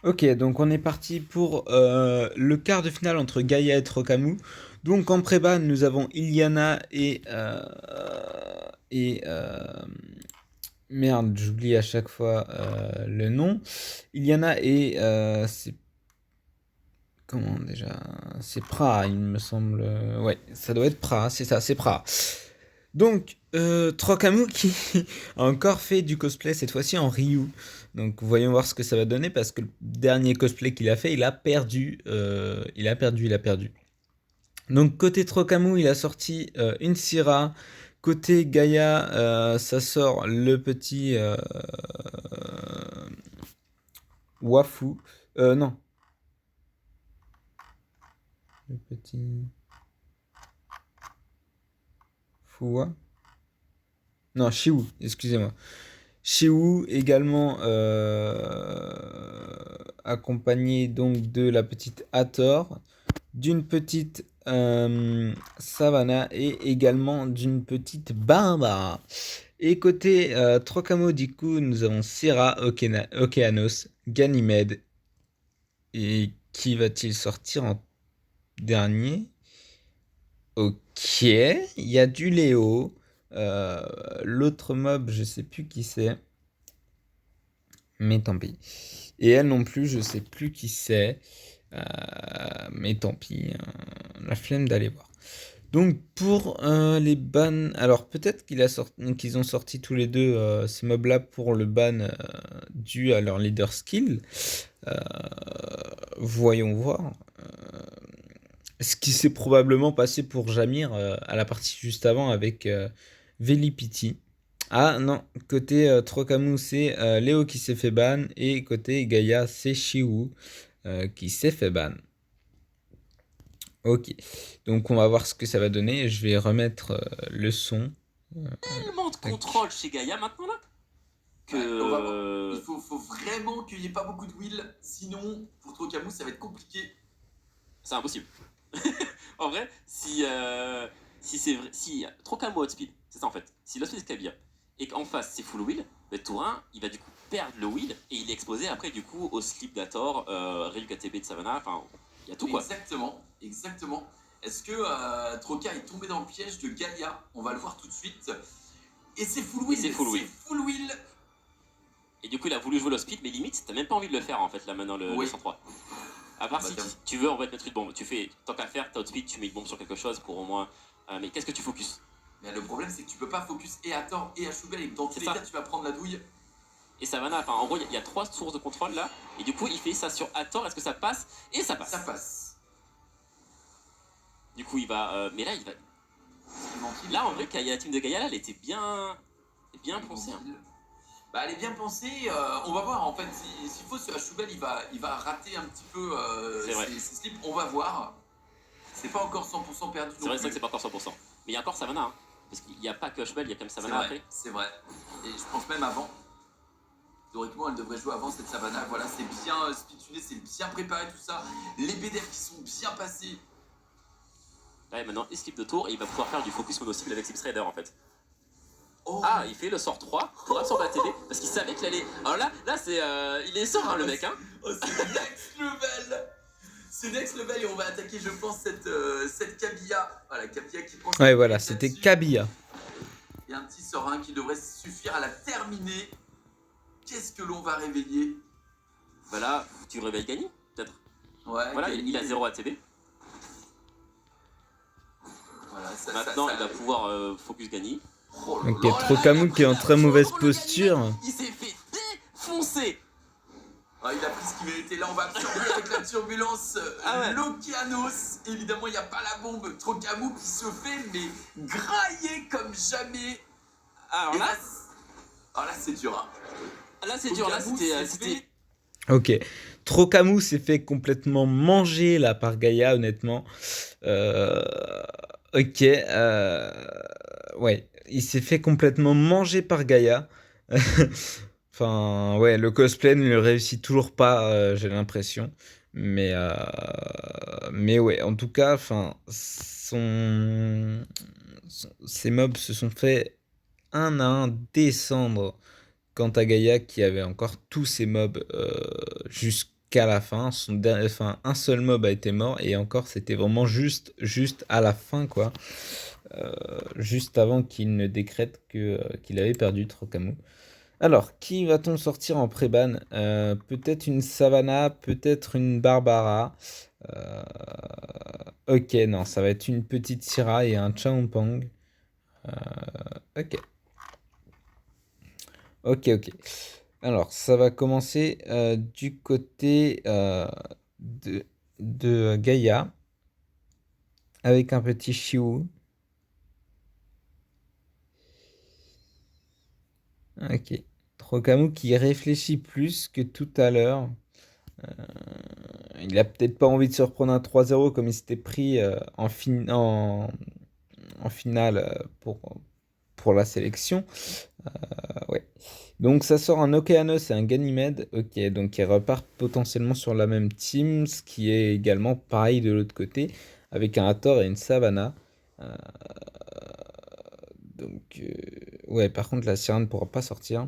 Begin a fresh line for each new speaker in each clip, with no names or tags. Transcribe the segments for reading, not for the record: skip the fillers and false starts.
Ok, donc on est parti pour le quart de finale entre Gaïa et Trocamu. Donc en pré-ban, nous avons Iliana et merde, j'oublie à chaque fois le nom. Iliana et c'est comment déjà? C'est Pra, il me semble. Ouais, ça doit être Pra, c'est ça, c'est Pra. Donc, Trocamu qui a encore fait du cosplay, cette fois-ci en Ryu. Donc, voyons voir ce que ça va donner, parce que le dernier cosplay qu'il a fait, il a perdu. Il a perdu. Donc, côté Trocamu, il a sorti une Syrah. Côté Gaïa, ça sort le petit Wafu. Non, le petit Fua. Non, Shiwu, excusez-moi. Shiwu également accompagné donc de la petite Hathor, d'une petite Savannah et également d'une petite Barbara. Et côté Trocamo du coup, nous avons Serra, Okeanos, Ganymède. Et qui va-t-il sortir en dernier? Ok, il y a du Léo. L'autre mob, je sais plus qui c'est. Mais tant pis. Et elle non plus, je sais plus qui c'est. Mais tant pis. La flemme d'aller voir. Donc pour les bans, alors peut-être qu'ils ont sorti tous les deux ces mobs-là pour le ban dû à leur leader skill. Euh, Voyons voir. Ce qui s'est probablement passé pour Jamir à la partie juste avant avec Velipiti. Ah non, côté Trocamu, c'est Léo qui s'est fait ban. Et côté Gaïa, c'est Shiwu qui s'est fait ban. Ok, donc on va voir ce que ça va donner. Je vais remettre le son.
Tellement de
Tac.
contrôle chez Gaïa maintenant là que.
Ouais, on va voir. Il faut vraiment qu'il n'y ait pas beaucoup de will, sinon pour Trocamus ça va être compliqué.
C'est impossible. En vrai, si c'est vrai, si Trocamo Outspeed, c'est ça en fait. Si Outspeed est Kabia et qu'en face c'est full wheel, le Tourin il va du coup perdre le wheel et il est exposé après du coup au slip d'Ator, Ryu KTB de Savannah, enfin il y a tout quoi.
Exactement, exactement. Est-ce que Troca est tombé dans le piège de Gaïa? On va le voir tout de suite. Et c'est full wheel,
C'est full wheel.
full wheel.
Et du coup il a voulu jouer le speed, mais limite t'as même pas envie de le faire en fait là maintenant le
Oui.
103. À part
Bah,
si tu veux en fait mettre une bombe, tu fais tant qu'à faire, t'as outspeed, tu mets une bombe sur quelque chose pour au moins. Mais qu'est-ce que tu focus?
Mais le problème c'est que tu peux pas focus et à Thor et à Shubel et dans tous
C'est
les
ça.
cas tu vas prendre la douille.
Et Savannah, enfin en gros il y a trois sources de contrôle là, et du coup il fait ça sur Hathor, est-ce que ça passe? Et ça passe.
Ça passe.
Du coup il va. Mais là il va.
Clémentine,
Là en vrai, la team de Gaïa là, elle était bien poncée. Hein.
Bah, elle est bien pensée. On va voir en fait. S'il faut, ce Shubel il va rater un petit peu
C'est vrai.
ses slips. On va voir. C'est pas encore 100% perdu.
C'est vrai que c'est pas encore 100%. Mais il y a encore Savannah. Hein. Parce qu'il n'y a pas que Hushbell, il y a quand même Savannah après.
C'est vrai. Et je pense même avant. Théoriquement, elle devrait jouer avant cette Savannah. Voilà, c'est bien speedtuné, c'est bien préparé tout ça. Les BDF qui sont bien passés.
Là, maintenant, il skip de tour et il va pouvoir faire du focus mono-cible avec Sims Raider en fait.
Oh.
Ah, il fait le sort 3 pour absorber la TB parce qu'il savait qu'il allait. Alors là c'est. Il est sort, hein, le mec, hein.
Oh, c'est next level. C'est next level et on va attaquer, je pense, cette Kabia. Voilà, Kabia qui prend.
Ouais, voilà, c'était Kabia.
Il y a un petit sort qui devrait suffire à la terminer. Qu'est-ce que l'on va réveiller?
Bah là, tu réveilles Gany, peut-être.
Ouais,
voilà,
Gany.
il a 0 ATB. Voilà, maintenant, il va pouvoir focus Gany.
Oh ok, Trocamu qui est en très mauvaise posture.
Il s'est fait défoncer.
Ah, il a pris ce qu'il méritait. Là, on va absorber avec la turbulence l'Okeanos. Évidemment, il n'y a pas la bombe. Trocamu qui se fait, mais grailler comme jamais.
Alors là,
c'est dur. Hein.
Là, c'est dur. Là, c'était.
Ok. Trocamu s'est fait complètement manger là par Gaïa, honnêtement. Ok. Ouais. Il s'est fait complètement manger par Gaïa. Enfin, ouais, le cosplay ne le réussit toujours pas, j'ai l'impression. Mais ouais, en tout cas, enfin, ses mobs se sont fait un à un descendre quant à Gaïa qui avait encore tous ses mobs jusqu'à jusqu'à la fin. Un seul mob a été mort et encore c'était vraiment juste à la fin quoi. Juste avant qu'il ne décrète qu'il avait perdu Trocamu. Alors, qui va-t-on sortir en pré-ban? Peut-être une Savannah, peut-être une Barbara. Euh, Ok, non, ça va être une petite Syrah et un Chaompang. Ok, ok. Alors, ça va commencer du côté de Gaïa avec un petit Chiou. Ok. Trocamu qui réfléchit plus que tout à l'heure. Il a peut-être pas envie de se reprendre un 3-0 comme il s'était pris en finale pour la sélection. Ouais. Donc ça sort un Okeanos et un Ganymede. Ok, donc ils repartent potentiellement sur la même team, ce qui est également pareil de l'autre côté, avec un Hathor et une Savannah. Euh, ouais, par contre la Syrah ne pourra pas sortir.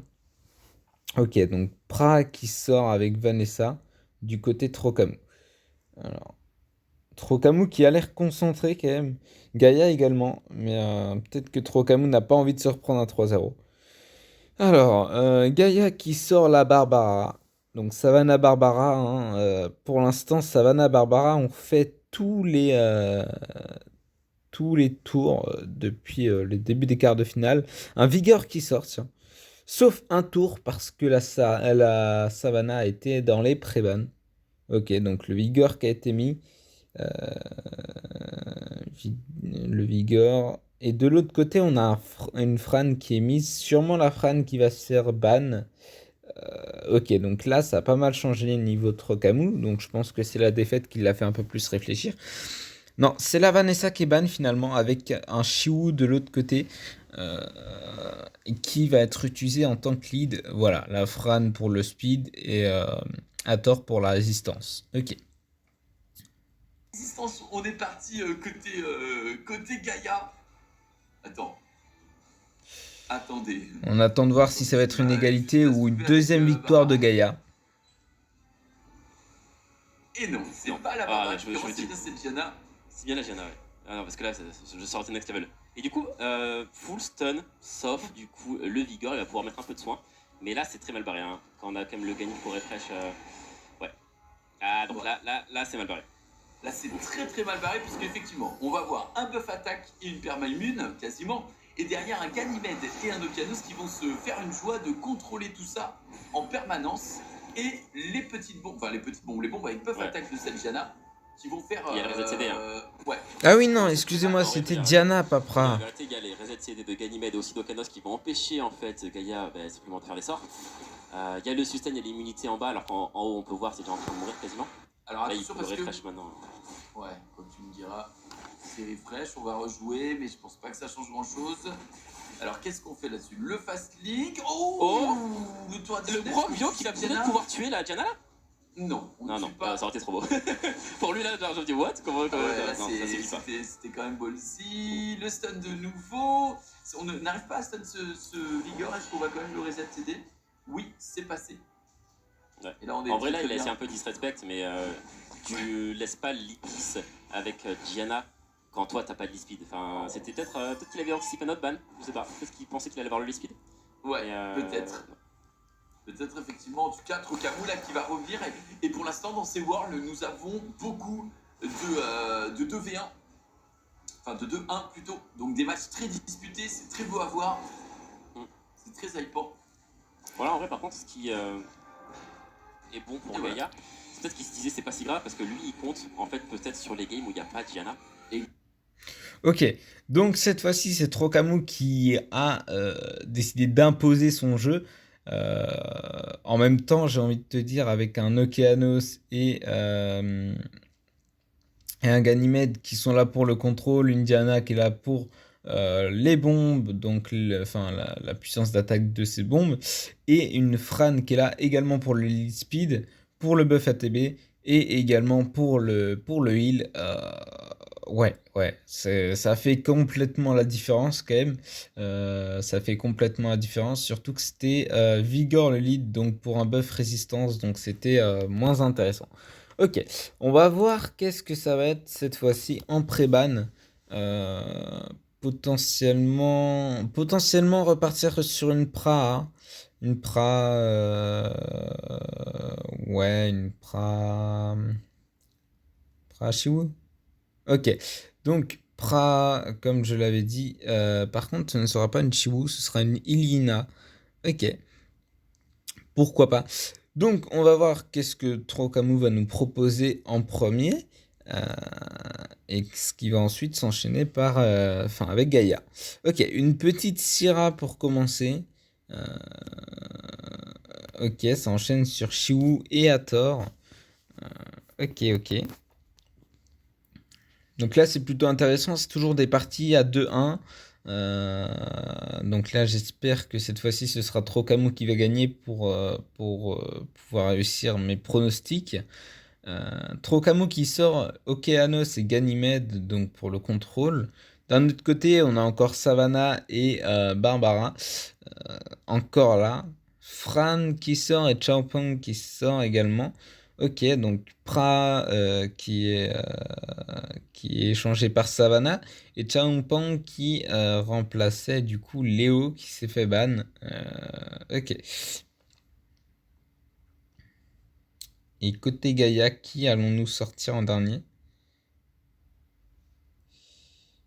Ok, donc Pra qui sort avec Vanessa du côté Trocamu. Alors, Trocamu qui a l'air concentré quand même. Gaïa également, mais peut-être que Trocamu n'a pas envie de se reprendre un 3-0. Alors, Gaïa qui sort la Barbara. Donc Savannah Barbara, hein, pour l'instant, Savannah Barbara ont fait tous les tours depuis le début des quarts de finale. Un Vigor qui sort, tiens. Sauf un tour parce que la Savannah a été dans les pré-ban. Ok, donc le Vigor qui a été mis. Euh, le Vigor. Et de l'autre côté, on a une Fran qui est mise. Sûrement la Fran qui va se faire ban. Ok, donc là, ça a pas mal changé niveau Trocamu. Donc je pense que c'est la défaite qui l'a fait un peu plus réfléchir. Non, c'est la Vanessa qui est ban finalement avec un Chiou de l'autre côté. Qui va être utilisé en tant que lead. Voilà, la Fran pour le speed et Hathor pour la résistance. Ok.
Résistance, on est parti côté Gaïa. Attendez.
On attend de voir si ça va être une égalité ou une deuxième victoire de Gaïa.
Et non, c'est pas la Barbara.
C'est
Diana.
C'est bien la Diana, ouais. Ah non, parce que là, je sortais next level. Et du coup, full stun, sauf du coup le Vigor, il va pouvoir mettre un peu de soin. Mais là, c'est très mal barré. Hein. Quand on a quand même le gagnant pour refresh. Ouais. Ah, donc
ouais.
Là, c'est mal barré.
Là, c'est très mal barré, puisqu'effectivement, on va avoir un buff attaque et une perma immune, quasiment. Et derrière, un Ganymede et un Okeanos qui vont se faire une joie de contrôler tout ça en permanence. Et les petites bombes avec buff attaque de Saljana qui vont faire.
Il y a le reset CD. Hein.
Ouais.
Ah oui, non, excusez-moi, c'était Diana, pas Pra.
En vérité, il y a les reset CD de Ganymede et aussi d'Okeanos qui vont empêcher en fait Gaïa simplement de faire les sorts. Il y a le sustain, il y a l'immunité en bas, alors qu'en haut, on peut voir, c'est déjà en train de mourir quasiment.
Alors
là,
attention,
il peut
parce
refresh
que...
maintenant.
Ouais, comme tu me diras, c'est refresh, on va rejouer, mais je pense pas que ça change grand chose. Alors qu'est-ce qu'on fait là-dessus? Le fast link. Le tour additionnel.
Le pro bio qui va peut-être pouvoir tuer la Diana là?
Non,
non,
pas.
ça aurait été trop beau. Pour lui là, genre, je me dis what? Comment
C'était quand même ballsy. Le stun de nouveau. On n'arrive pas à stun ce Vigor. Est-ce qu'on va quand même le reset CD? Oui, c'est passé.
Ouais.
Et là,
en vrai, là, il a essayé un peu disrespect, mais tu laisses pas l'Ipis avec Diana quand toi t'as pas de speed. Enfin, c'était peut-être qu'il avait anticipé notre ban, je sais pas. Peut-être qu'il pensait qu'il allait avoir le speed.
Ouais, peut-être. Peut-être effectivement, en tout cas, Trocamu là qui va revenir. Et pour l'instant, dans ces Worlds, nous avons beaucoup de 2v1. Enfin, de 2-1 plutôt. Donc des matchs très disputés, c'est très beau à voir. C'est très hypant.
Voilà, en vrai, par contre, ce qui est bon pour Gaïa, c'est peut-être qu'il se disait c'est pas si grave parce que lui, il compte en fait peut-être sur les games où il n'y a pas Diana.
Ok, donc cette fois-ci, c'est Trocamu qui a décidé d'imposer son jeu. En même temps, j'ai envie de te dire, avec un Okeanos et un Ganymede qui sont là pour le contrôle, une Diana qui est là pour les bombes, donc la puissance d'attaque de ces bombes, et une Fran qui est là également pour le lead speed, pour le buff ATB, et également pour le heal. Ouais, ça fait complètement la différence quand même. Ça fait complètement la différence, surtout que c'était Vigor le lead, donc pour un buff résistance, donc c'était moins intéressant. Ok, on va voir qu'est-ce que ça va être cette fois-ci en pré-ban. Euh, potentiellement repartir sur une Pra, hein. Une Pra, ouais, une Pra Shiwu. Ok, donc Pra, comme je l'avais dit, par contre, ce ne sera pas une Chiwu, ce sera une Ilina. Ok, pourquoi pas. Donc, on va voir qu'est-ce que Trocamu va nous proposer en premier, euh, et ce qui va ensuite s'enchaîner avec Gaïa. Ok, une petite Syrah pour commencer. Euh, ok, ça enchaîne sur Chiwu et Hathor. Ok. Donc là, c'est plutôt intéressant. C'est toujours des parties à 2-1. Donc là, j'espère que cette fois-ci, ce sera Trocamu qui va gagner pour pouvoir réussir mes pronostics. Trocamu qui sort Okeanos et Ganymède donc pour le contrôle. D'un autre côté, on a encore Savannah et Barbara. Encore là. Fran qui sort et Chaopeng qui sort également. Ok, donc Pra qui est échangé par Savannah et Chaopeng qui remplaçait du coup Léo qui s'est fait ban. Ok. Et côté Gaïa, qui allons-nous sortir en dernier?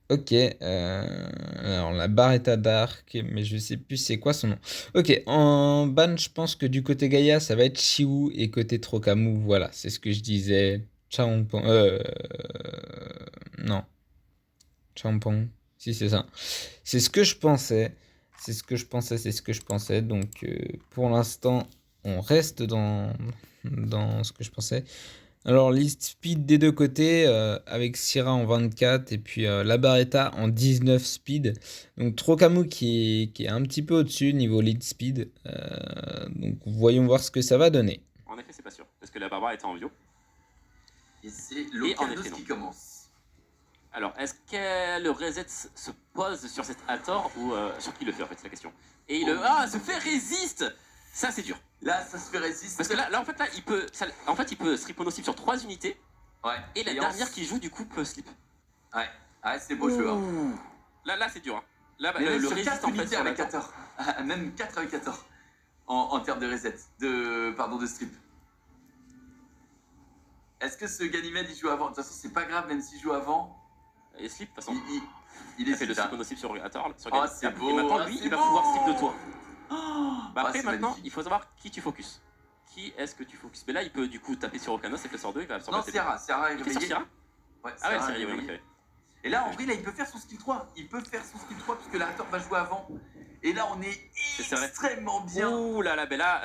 Ok, alors la barre est à Dark, mais je sais plus c'est quoi son nom. Ok, en ban, je pense que du côté Gaïa, ça va être Chiwu et côté Trocamu, voilà, c'est ce que je disais. Champong, non, Champong, si c'est ça. C'est ce que je pensais, c'est ce que je pensais. Donc pour l'instant, on reste dans ce que je pensais. Alors, liste speed des deux côtés, avec Syrah en 24 et puis la Barretta en 19 speed. Donc, Trocamu qui est un petit peu au-dessus niveau lead speed. Donc, voyons voir ce que ça va donner.
En effet, c'est pas sûr. Parce que la Barbara était en bio.
Et c'est
Et en
l'Okanos
effet, non.
qui commence.
Alors, est-ce que le reset se pose sur cet Hathor ou sur qui le fait en fait, c'est la question. Et se fait résiste. Ça, c'est dur.
Là, ça se fait résister.
Parce que là, en fait, il peut se ripon aussi sur 3 unités.
Ouais.
Et la dernière qui joue, du coup, peut slip.
Ouais, c'est beau jeu. Hein.
Là, c'est dur. Hein. Là,
Mais
le
sur
résiste
4
en fait
unités
sur
avec
la
Hathor. Même 4 avec Hathor. En termes de reset. De strip. Est-ce que ce Ganymède il joue avant? De toute façon, c'est pas grave, même s'il joue avant.
Et slip, de toute façon.
Il est
fait le
slip
slip aussi sur Hathor.
c'est beau.
Et maintenant, lui, il va pouvoir slip de toi. Après, maintenant,
magnifique.
il faut savoir qui tu focus. Qui est-ce que tu focus? Mais là, il peut du coup taper sur Okanos et le sort 2, il va absorber.
Non, Sierra est
Il fait sur
réveillé.
Sierra?
Ouais,
Ah ouais,
Sierra
c'est
est
réveillé,
réveillé.
ok.
Et là, en vrai, là, il peut faire son skill 3. Puisque la Hathor va jouer avant. Et là, on est extrêmement bien.
Ouh là là, ben là,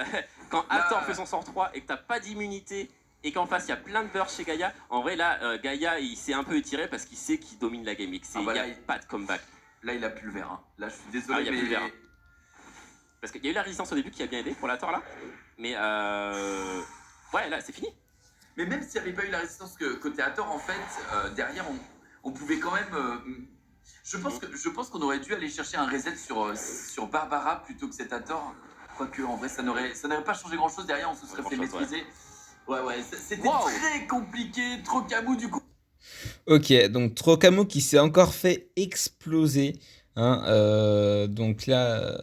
quand
Là,
Hathor fait son sort 3 et que t'as pas d'immunité et qu'en face il y a plein de burst chez Gaïa, en vrai là, Gaïa il s'est un peu étiré parce qu'il sait qu'il domine la game et qu'il n'y a pas de comeback.
Là, il a plus le vert. Hein. Là, je suis désolé,
il y a
mais.
plus le vert. Parce qu'il y a eu la résistance au début qui a bien aidé pour la Thor là. Mais ouais, là c'est fini.
Mais même s'il n'y avait pas eu la résistance côté Hathor, en fait, derrière, on pouvait quand même. Je pense qu'on aurait dû aller chercher un reset sur Barbara plutôt que cet Hathor. Quoique, en vrai, ça n'aurait pas changé grand chose. Derrière, on se serait fait maîtriser. Ouais, c'était très compliqué. Trocamu, du coup.
Ok, donc Trocamu qui s'est encore fait exploser. Hein, donc là,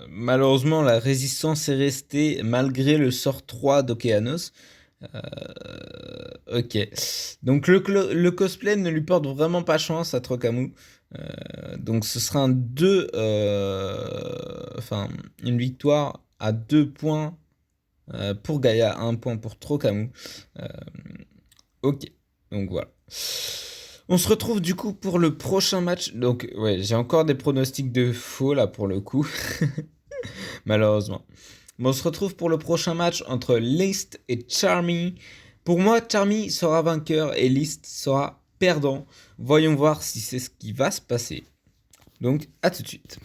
malheureusement, la résistance est restée malgré le sort 3 d'Okeanos. Ok, donc le cosplay ne lui porte vraiment pas chance à Trocamu. Donc ce sera une victoire à 2 points pour Gaïa, 1 point pour Trocamu. Ok, donc voilà. On se retrouve du coup pour le prochain match. Donc ouais, j'ai encore des pronostics de faux là pour le coup. Malheureusement. Bon, on se retrouve pour le prochain match entre List et Charmy. Pour moi, Charmy sera vainqueur et List sera perdant. Voyons voir si c'est ce qui va se passer. Donc, à tout de suite.